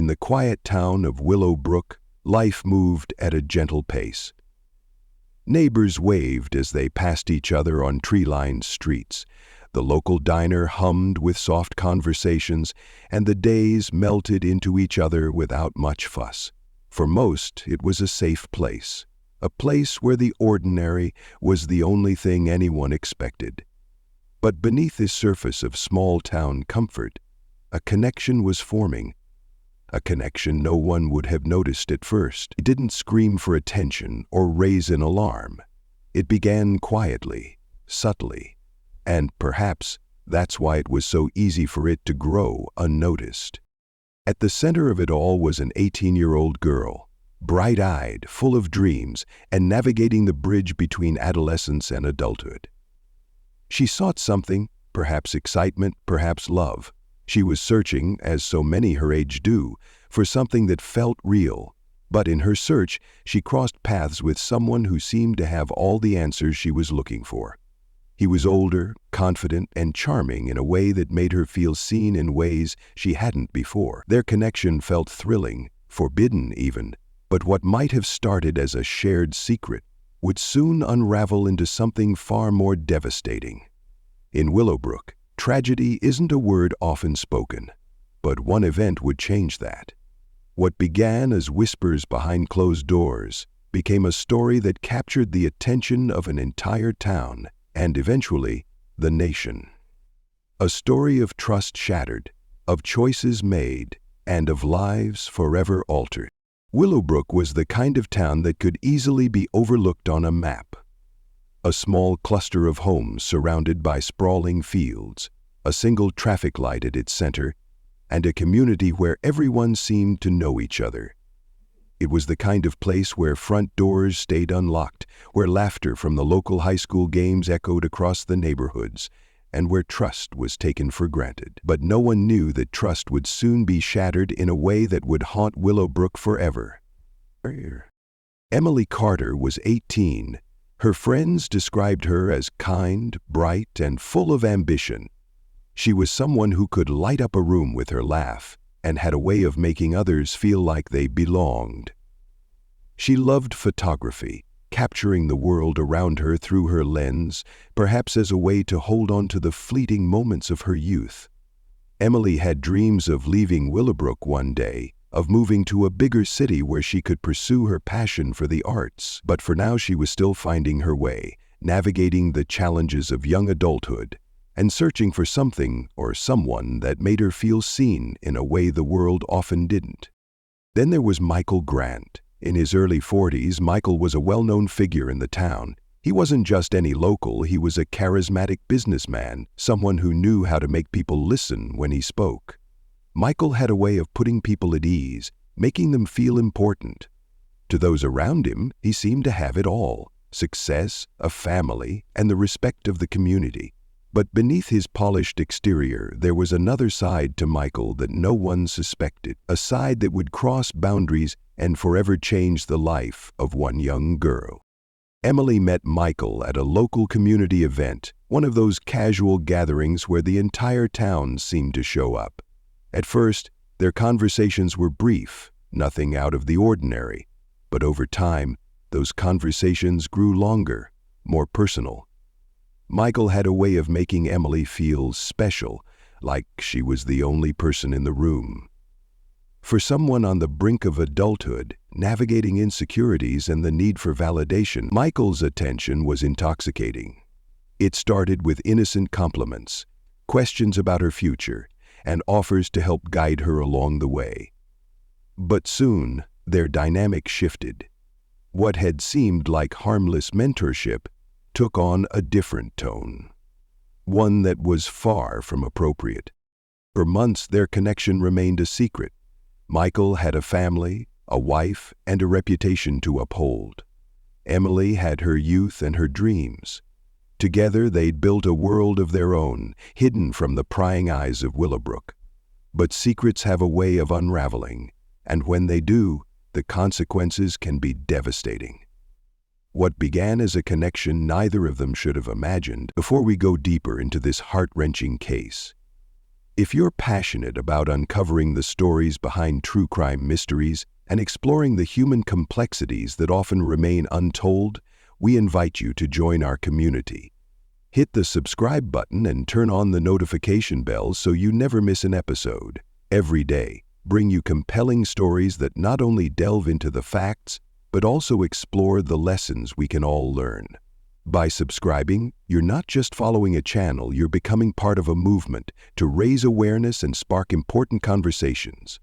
In the quiet town of Willowbrook, life moved at a gentle pace. Neighbors waved as they passed each other on tree-lined streets. The local diner hummed with soft conversations, and the days melted into each other without much fuss. For most, it was a safe place, a place where the ordinary was the only thing anyone expected. But beneath this surface of small-town comfort, a connection was forming. A connection no one would have noticed at first. It didn't scream for attention or raise an alarm. It began quietly, subtly, and perhaps that's why it was so easy for it to grow unnoticed. At the center of it all was an 18-year-old girl, bright-eyed, full of dreams, and navigating the bridge between adolescence and adulthood. She sought something, perhaps excitement, perhaps love. She was searching, as so many her age do, for something that felt real. But in her search, she crossed paths with someone who seemed to have all the answers she was looking for. He was older, confident, and charming in a way that made her feel seen in ways she hadn't before. Their connection felt thrilling, forbidden even, but what might have started as a shared secret would soon unravel into something far more devastating. In Willowbrook, tragedy isn't a word often spoken, but one event would change that. What began as whispers behind closed doors became a story that captured the attention of an entire town and eventually the nation. A story of trust shattered, of choices made, and of lives forever altered. Willowbrook was the kind of town that could easily be overlooked on a map. A small cluster of homes surrounded by sprawling fields, a single traffic light at its center, and a community where everyone seemed to know each other. It was the kind of place where front doors stayed unlocked, where laughter from the local high school games echoed across the neighborhoods, and where trust was taken for granted. But no one knew that trust would soon be shattered in a way that would haunt Willowbrook forever. Emily Carter was 18. Her friends described her as kind, bright, and full of ambition. She was someone who could light up a room with her laugh and had a way of making others feel like they belonged. She loved photography, capturing the world around her through her lens, perhaps as a way to hold on to the fleeting moments of her youth. Emily had dreams of leaving Willowbrook one day, of moving to a bigger city where she could pursue her passion for the arts. But for now she was still finding her way, navigating the challenges of young adulthood, and searching for something or someone that made her feel seen in a way the world often didn't. Then there was Michael Grant. In his early 40s, Michael was a well-known figure in the town. He wasn't just any local, he was a charismatic businessman, someone who knew how to make people listen when he spoke. Michael had a way of putting people at ease, making them feel important. To those around him, he seemed to have it all: success, a family, and the respect of the community. But beneath his polished exterior, there was another side to Michael that no one suspected, a side that would cross boundaries and forever change the life of one young girl. Emily met Michael at a local community event, one of those casual gatherings where the entire town seemed to show up. At first, their conversations were brief, nothing out of the ordinary, but over time, those conversations grew longer, more personal. Michael had a way of making Emily feel special, like she was the only person in the room. For someone on the brink of adulthood, navigating insecurities and the need for validation, Michael's attention was intoxicating. It started with innocent compliments, questions about her future, and offers to help guide her along the way. But soon, their dynamic shifted. What had seemed like harmless mentorship took on a different tone, one that was far from appropriate. For months, their connection remained a secret. Michael had a family, a wife, and a reputation to uphold. Emily had her youth and her dreams. Together, they'd built a world of their own, hidden from the prying eyes of Willowbrook. But secrets have a way of unraveling, and when they do, the consequences can be devastating. What began as a connection neither of them should have imagined. Before we go deeper into this heart-wrenching case, If you're passionate about uncovering the stories behind true crime mysteries and exploring the human complexities that often remain untold, we invite you to join our community. Hit the subscribe button and turn on the notification bell so you never miss an episode. Every day, bring you compelling stories that not only delve into the facts, but also explore the lessons we can all learn. By subscribing, you're not just following a channel, you're becoming part of a movement to raise awareness and spark important conversations.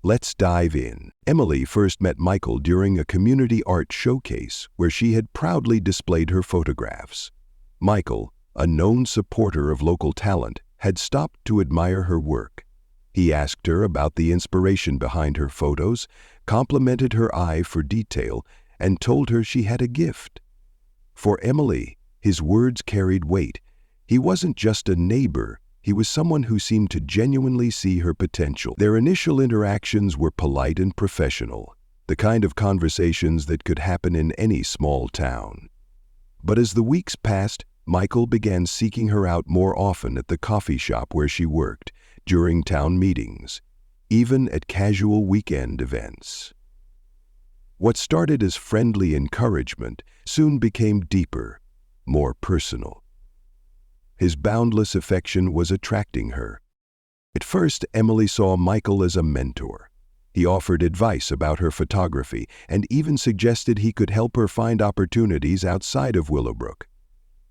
Let's dive in. Emily first met Michael during a community art showcase where she had proudly displayed her photographs. Michael, a known supporter of local talent, had stopped to admire her work. He asked her about the inspiration behind her photos, complimented her eye for detail, and told her she had a gift. For Emily, his words carried weight. He wasn't just a neighbor, he was someone who seemed to genuinely see her potential. Their initial interactions were polite and professional, the kind of conversations that could happen in any small town. But as the weeks passed, Michael began seeking her out more often at the coffee shop where she worked, during town meetings, even at casual weekend events. What started as friendly encouragement soon became deeper, more personal. His boundless affection was attracting her. At first, Emily saw Michael as a mentor. He offered advice about her photography and even suggested he could help her find opportunities outside of Willowbrook.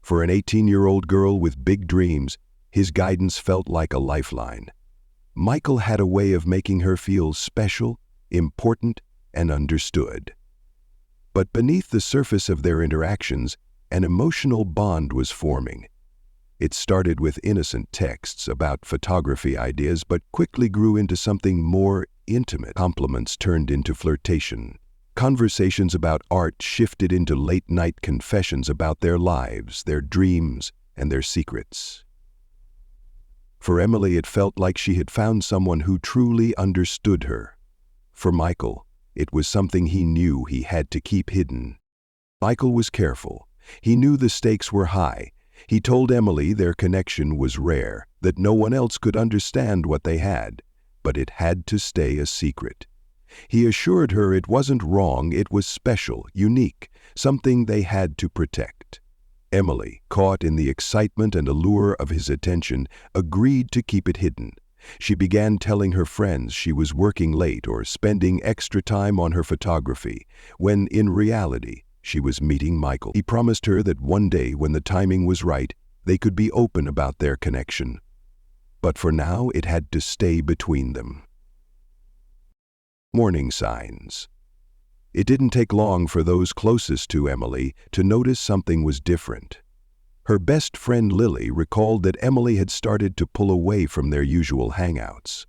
For an 18-year-old girl with big dreams, his guidance felt like a lifeline. Michael had a way of making her feel special, important, and understood. But beneath the surface of their interactions, an emotional bond was forming. It started with innocent texts about photography ideas, but quickly grew into something more intimate. Compliments turned into flirtation. Conversations about art shifted into late-night confessions about their lives, their dreams, and their secrets. For Emily, it felt like she had found someone who truly understood her. For Michael, it was something he knew he had to keep hidden. Michael was careful. He knew the stakes were high. He told Emily their connection was rare, that no one else could understand what they had, but it had to stay a secret. He assured her it wasn't wrong, it was special, unique, something they had to protect. Emily, caught in the excitement and allure of his attention, agreed to keep it hidden. She began telling her friends she was working late or spending extra time on her photography, when in reality, she was meeting Michael. He promised her that one day, when the timing was right, they could be open about their connection. But for now, it had to stay between them. Warning signs. It didn't take long for those closest to Emily to notice something was different. Her best friend Lily recalled that Emily had started to pull away from their usual hangouts.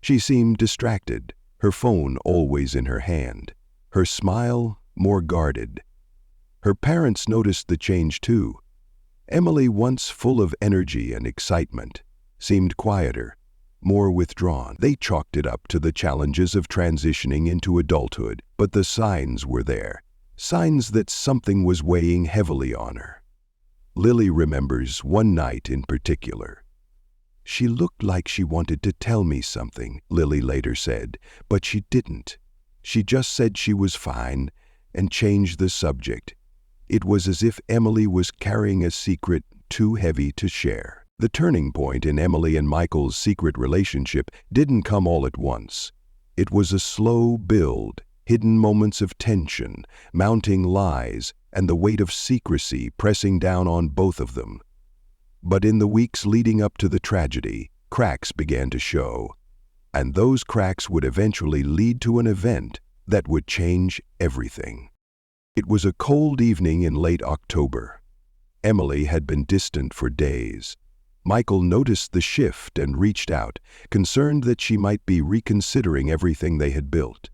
She seemed distracted, her phone always in her hand, her smile more guarded. Her parents noticed the change too. Emily, once full of energy and excitement, seemed quieter, more withdrawn. They chalked it up to the challenges of transitioning into adulthood, but the signs were there, signs that something was weighing heavily on her. Lily remembers one night in particular. "She looked like she wanted to tell me something," Lily later said, "but she didn't. She just said she was fine and changed the subject. It was as if Emily was carrying a secret too heavy to share." The turning point in Emily and Michael's secret relationship didn't come all at once. It was a slow build, hidden moments of tension, mounting lies, and the weight of secrecy pressing down on both of them. But in the weeks leading up to the tragedy, cracks began to show, and those cracks would eventually lead to an event that would change everything. It was a cold evening in late October. Emily had been distant for days. Michael noticed the shift and reached out, concerned that she might be reconsidering everything they had built.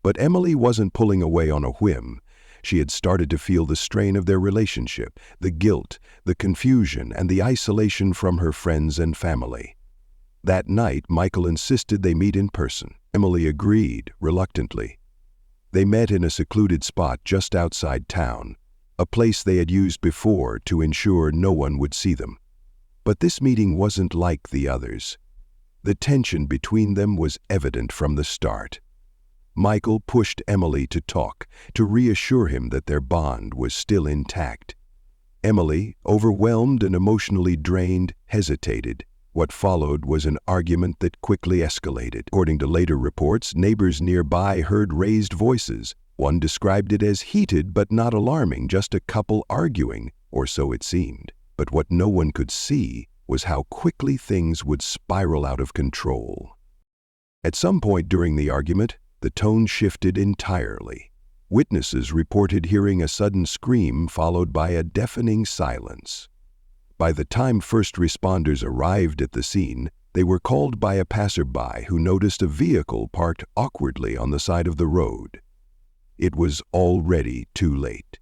But Emily wasn't pulling away on a whim. She had started to feel the strain of their relationship, the guilt, the confusion, and the isolation from her friends and family. That night, Michael insisted they meet in person. Emily agreed, reluctantly. They met in a secluded spot just outside town, a place they had used before to ensure no one would see them. But this meeting wasn't like the others. The tension between them was evident from the start. Michael pushed Emily to talk, to reassure him that their bond was still intact. Emily, overwhelmed and emotionally drained, hesitated. What followed was an argument that quickly escalated. According to later reports, neighbors nearby heard raised voices. One described it as heated but not alarming, just a couple arguing, or so it seemed. But what no one could see was how quickly things would spiral out of control. At some point during the argument, the tone shifted entirely. Witnesses reported hearing a sudden scream followed by a deafening silence. By the time first responders arrived at the scene, they were called by a passerby who noticed a vehicle parked awkwardly on the side of the road. It was already too late.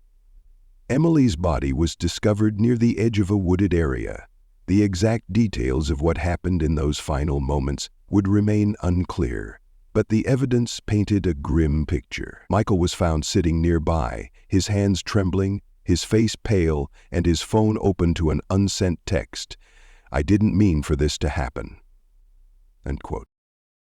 Emily's body was discovered near the edge of a wooded area. The exact details of what happened in those final moments would remain unclear, but the evidence painted a grim picture. Michael was found sitting nearby, his hands trembling, his face pale, and his phone open to an unsent text. "I didn't mean for this to happen." End quote.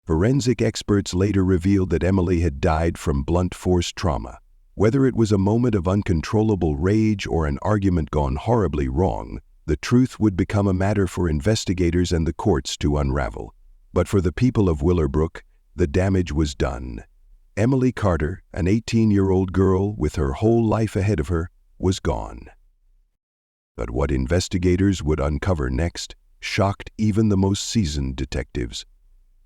Forensic experts later revealed that Emily had died from blunt force trauma. Whether it was a moment of uncontrollable rage or an argument gone horribly wrong, the truth would become a matter for investigators and the courts to unravel. But for the people of Willowbrook, the damage was done. Emily Carter, an 18-year-old girl with her whole life ahead of her, was gone. But what investigators would uncover next shocked even the most seasoned detectives.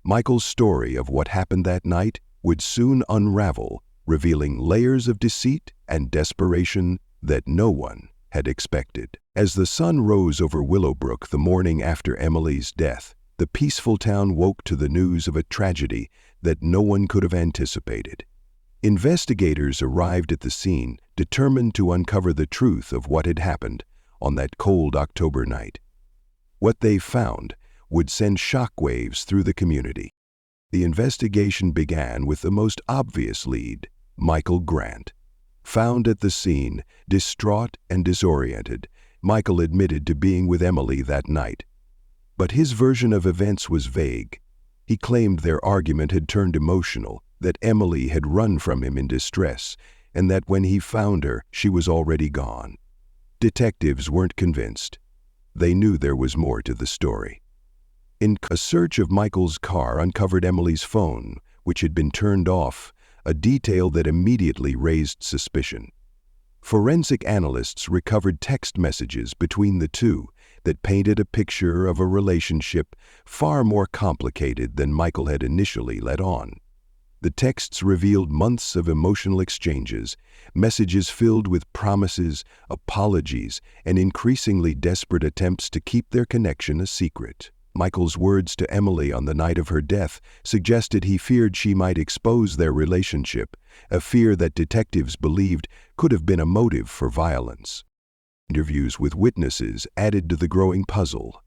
Michael's story of what happened that night would soon unravel, revealing layers of deceit and desperation that no one had expected. As the sun rose over Willowbrook the morning after Emily's death, the peaceful town woke to the news of a tragedy that no one could have anticipated. Investigators arrived at the scene, determined to uncover the truth of what had happened on that cold October night. What they found would send shockwaves through the community. The investigation began with the most obvious lead, Michael Grant. Found at the scene, distraught and disoriented, Michael admitted to being with Emily that night. But his version of events was vague. He claimed their argument had turned emotional, that Emily had run from him in distress, and that when he found her, she was already gone. Detectives weren't convinced. They knew there was more to the story. A search of Michael's car uncovered Emily's phone, which had been turned off, a detail that immediately raised suspicion. Forensic analysts recovered text messages between the two that painted a picture of a relationship far more complicated than Michael had initially let on. The texts revealed months of emotional exchanges, messages filled with promises, apologies, and increasingly desperate attempts to keep their connection a secret. Michael's words to Emily on the night of her death suggested he feared she might expose their relationship, a fear that detectives believed could have been a motive for violence. Interviews with witnesses added to the growing puzzle.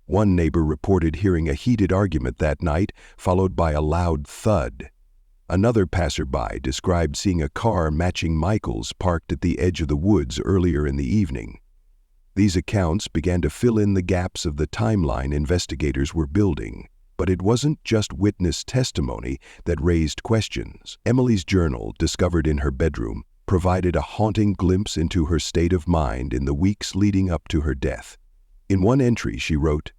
One neighbor reported hearing a heated argument that night, followed by a loud thud. Another passerby described seeing a car matching Michael's parked at the edge of the woods earlier in the evening. These accounts began to fill in the gaps of the timeline investigators were building. But it wasn't just witness testimony that raised questions. Emily's journal, discovered in her bedroom, provided a haunting glimpse into her state of mind in the weeks leading up to her death. In one entry, she wrote,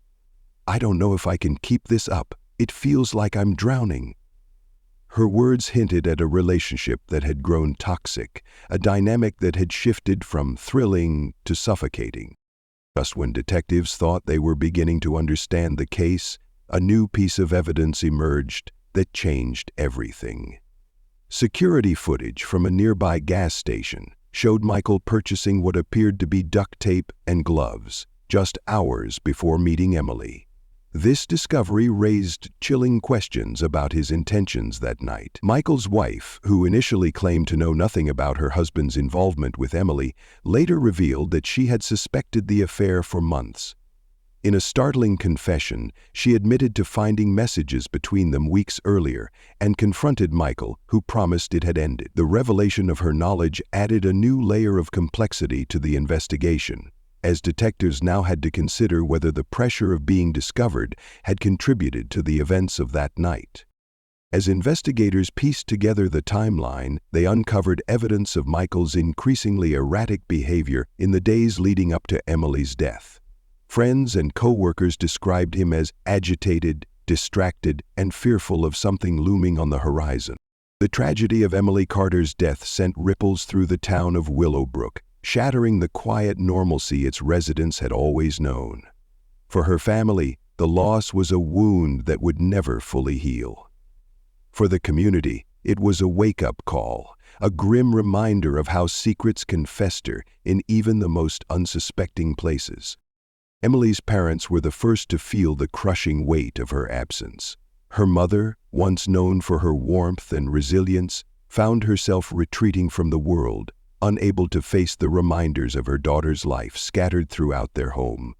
"I don't know if I can keep this up. It feels like I'm drowning." Her words hinted at a relationship that had grown toxic, a dynamic that had shifted from thrilling to suffocating. Just when detectives thought they were beginning to understand the case, a new piece of evidence emerged that changed everything. Security footage from a nearby gas station showed Michael purchasing what appeared to be duct tape and gloves just hours before meeting Emily. This discovery raised chilling questions about his intentions that night. Michael's wife, who initially claimed to know nothing about her husband's involvement with Emily, later revealed that she had suspected the affair for months. In a startling confession, she admitted to finding messages between them weeks earlier and confronted Michael, who promised it had ended. The revelation of her knowledge added a new layer of complexity to the investigation. as detectives now had to consider whether the pressure of being discovered had contributed to the events of that night. As investigators pieced together the timeline, they uncovered evidence of Michael's increasingly erratic behavior in the days leading up to Emily's death. Friends and co-workers described him as agitated, distracted, and fearful of something looming on the horizon. The tragedy of Emily Carter's death sent ripples through the town of Willowbrook, shattering the quiet normalcy its residents had always known. For her family, the loss was a wound that would never fully heal. For the community, it was a wake-up call, a grim reminder of how secrets can fester in even the most unsuspecting places. Emily's parents were the first to feel the crushing weight of her absence. Her mother, once known for her warmth and resilience, found herself retreating from the world, unable to face the reminders of her daughter's life scattered throughout their home.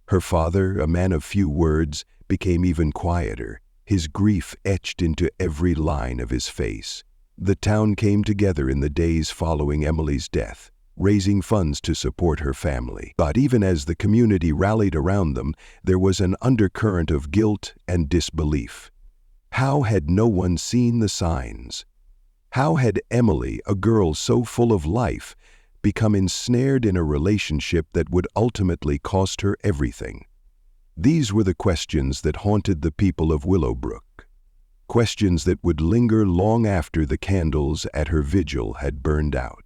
Her father, a man of few words, became even quieter, his grief etched into every line of his face. The town came together in the days following Emily's death, raising funds to support her family. But even as the community rallied around them, there was an undercurrent of guilt and disbelief. How had no one seen the signs? How had Emily, a girl so full of life, become ensnared in a relationship that would ultimately cost her everything? These were the questions that haunted the people of Willowbrook. Questions that would linger long after the candles at her vigil had burned out.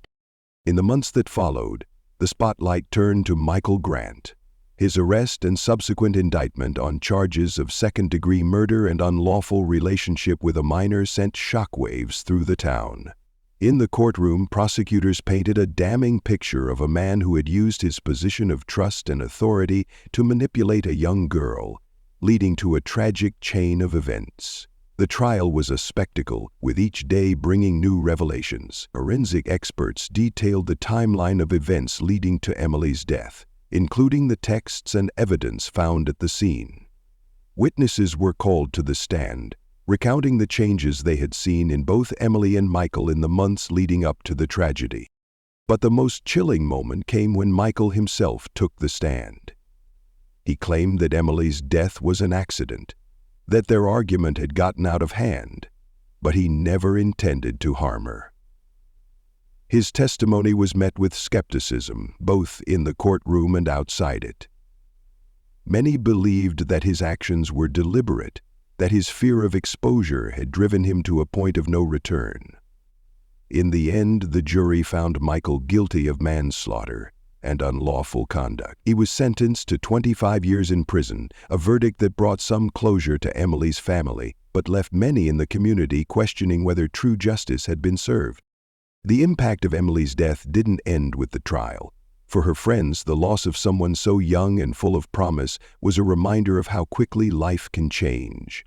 In the months that followed, the spotlight turned to Michael Grant. His arrest and subsequent indictment on charges of second-degree murder and unlawful relationship with a minor sent shockwaves through the town. In the courtroom, prosecutors painted a damning picture of a man who had used his position of trust and authority to manipulate a young girl, leading to a tragic chain of events. The trial was a spectacle, with each day bringing new revelations. Forensic experts detailed the timeline of events leading to Emily's death, including the texts and evidence found at the scene. Witnesses were called to the stand, recounting the changes they had seen in both Emily and Michael in the months leading up to the tragedy. But the most chilling moment came when Michael himself took the stand. He claimed that Emily's death was an accident, that their argument had gotten out of hand, but he never intended to harm her. His testimony was met with skepticism, both in the courtroom and outside it. Many believed that his actions were deliberate, that his fear of exposure had driven him to a point of no return. In the end, the jury found Michael guilty of manslaughter and unlawful conduct. He was sentenced to 25 years in prison, a verdict that brought some closure to Emily's family, but left many in the community questioning whether true justice had been served. The impact of Emily's death didn't end with the trial. For her friends, the loss of someone so young and full of promise was a reminder of how quickly life can change.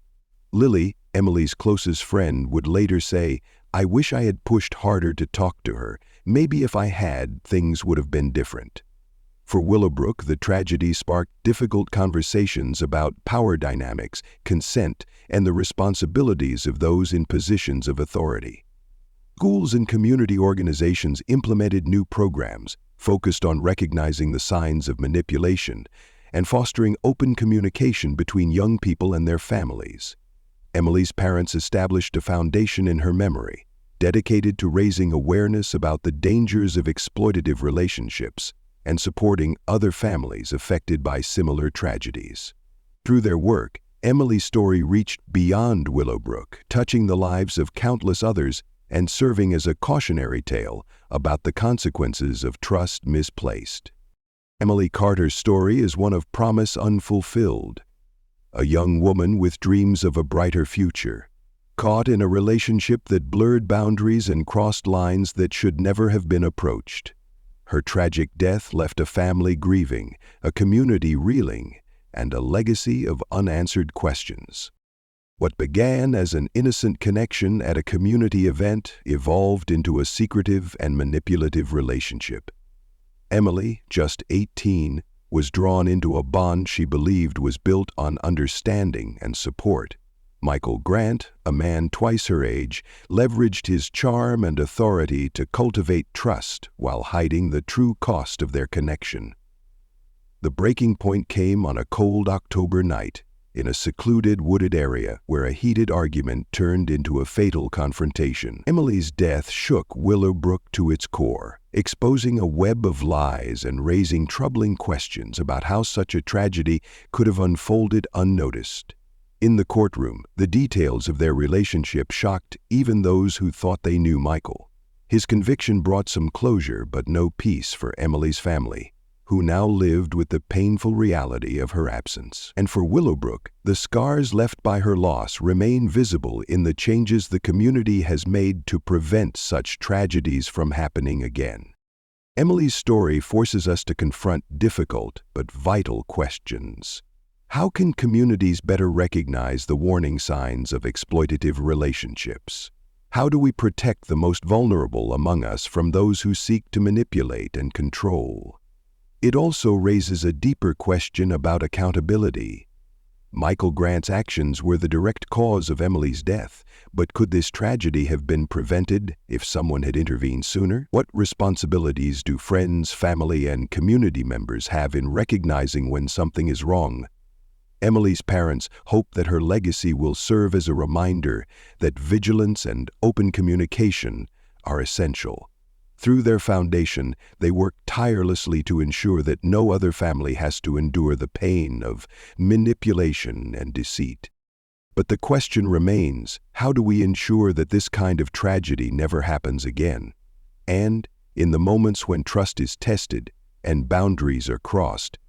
Lily, Emily's closest friend, would later say, "I wish I had pushed harder to talk to her. Maybe if I had, things would have been different." For Willowbrook, the tragedy sparked difficult conversations about power dynamics, consent, and the responsibilities of those in positions of authority. Schools and community organizations implemented new programs focused on recognizing the signs of manipulation and fostering open communication between young people and their families. Emily's parents established a foundation in her memory, dedicated to raising awareness about the dangers of exploitative relationships and supporting other families affected by similar tragedies. Through their work, Emily's story reached beyond Willowbrook, touching the lives of countless others and serving as a cautionary tale about the consequences of trust misplaced. Emily Carter's story is one of promise unfulfilled, a young woman with dreams of a brighter future, caught in a relationship that blurred boundaries and crossed lines that should never have been approached. Her tragic death left a family grieving, a community reeling, and a legacy of unanswered questions. What began as an innocent connection at a community event evolved into a secretive and manipulative relationship. Emily, just 18, was drawn into a bond she believed was built on understanding and support. Michael Grant, a man twice her age, leveraged his charm and authority to cultivate trust while hiding the true cost of their connection. The breaking point came on a cold October night, in a secluded wooded area where a heated argument turned into a fatal confrontation. Emily's death shook Willowbrook to its core, exposing a web of lies and raising troubling questions about how such a tragedy could have unfolded unnoticed. In the courtroom, the details of their relationship shocked even those who thought they knew Michael. His conviction brought some closure but no peace for Emily's family, who now lived with the painful reality of her absence. And for Willowbrook, the scars left by her loss remain visible in the changes the community has made to prevent such tragedies from happening again. Emily's story forces us to confront difficult but vital questions. How can communities better recognize the warning signs of exploitative relationships? How do we protect the most vulnerable among us from those who seek to manipulate and control? It also raises a deeper question about accountability. Michael Grant's actions were the direct cause of Emily's death, but could this tragedy have been prevented if someone had intervened sooner? What responsibilities do friends, family, and community members have in recognizing when something is wrong? Emily's parents hope that her legacy will serve as a reminder that vigilance and open communication are essential. Through their foundation, they work tirelessly to ensure that no other family has to endure the pain of manipulation and deceit. But the question remains, how do we ensure that this kind of tragedy never happens again? And, in the moments when trust is tested and boundaries are crossed,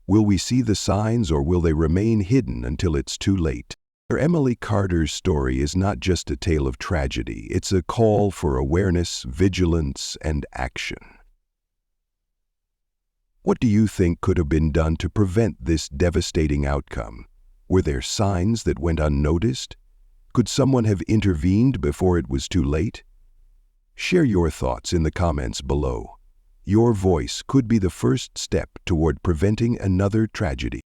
will we see the signs or will they remain hidden until it's too late? Emily Carter's story is not just a tale of tragedy, it's a call for awareness, vigilance, and action. What do you think could have been done to prevent this devastating outcome? Were there signs that went unnoticed? Could someone have intervened before it was too late? Share your thoughts in the comments below. Your voice could be the first step toward preventing another tragedy.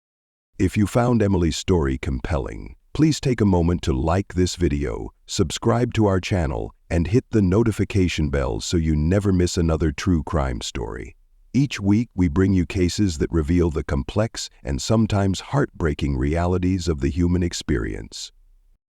If you found Emily's story compelling, please take a moment to like this video, subscribe to our channel, and hit the notification bell so you never miss another true crime story. Each week, we bring you cases that reveal the complex and sometimes heartbreaking realities of the human experience.